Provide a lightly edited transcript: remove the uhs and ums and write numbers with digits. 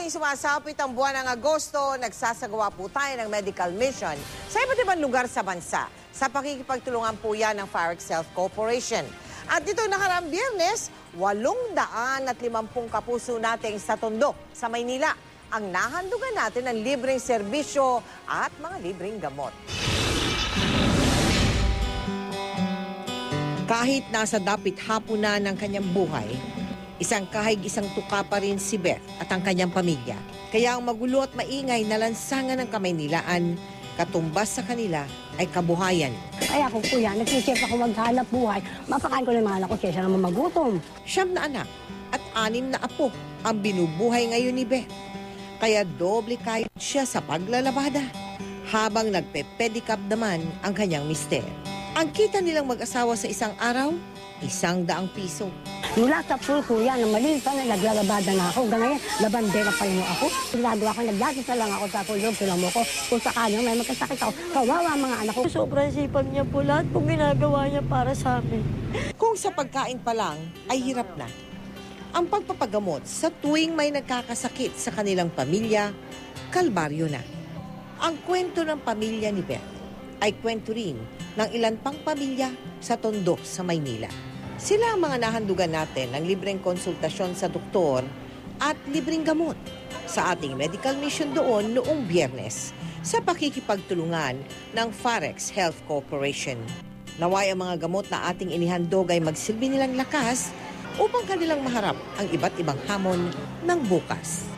tuwing sumasapit ang buwan ng Agosto, nagsasagawa po tayo ng medical mission sa iba't ibang lugar sa bansa. Sa pakikipagtulungan po yan ng Farex Health Corporation. At dito nakaraang Biyernes, 850 kapuso nating sa Tondo, sa Maynila, ang nahandugan natin ng libreng serbisyo at mga libreng gamot. Kahit nasa dapit hapon na ng kanyang buhay, isang kahig isang tuka pa rin si Beth at ang kanyang pamilya. Kaya ang magulo at maingay na lansangan ng Kamaynilaan, katumbas sa kanila ay kabuhayan. Ay ako kuya, nagsisip ako maghanap buhay. Mapakain ko ng mga anak ko kaysa naman magutom. 9 na anak at 6 na apo ang binubuhay ngayon ni Beth. Kaya doble kayod siya sa paglalabada, habang nagpe-pedicab naman ang kanyang mister. Ang kita nilang mag-asawa sa isang araw, 100 piso. Mula sa pool kuya, na maliit pa na naglalabada na ako. Hanggang ngayon, labandera pa rin ako. Ginagawa ko, naglagis na lang ako sa pool, tulong mo ko. Kung sakaling may magkasakit ako, kawawa mga anak ko. Sobrang sipag niya po lahat po ginagawa niya para sa amin. Kung sa pagkain pa lang ay hirap na, ang pagpapagamot sa tuwing may nagkakasakit sa kanilang pamilya, kalbaryo na. Ang kwento ng pamilya ni Beth ay kwento rin ng ilan pang pamilya sa Tondo, sa Maynila. Sila ang mga nahandugan natin ng libreng konsultasyon sa doktor at libreng gamot sa ating medical mission doon noong Biyernes sa pakikipagtulungan ng Farex Health Corporation. Naway ang mga gamot na ating inihandog ay magsilbi nilang lakas upang kanilang maharap ang iba't ibang hamon ng bukas.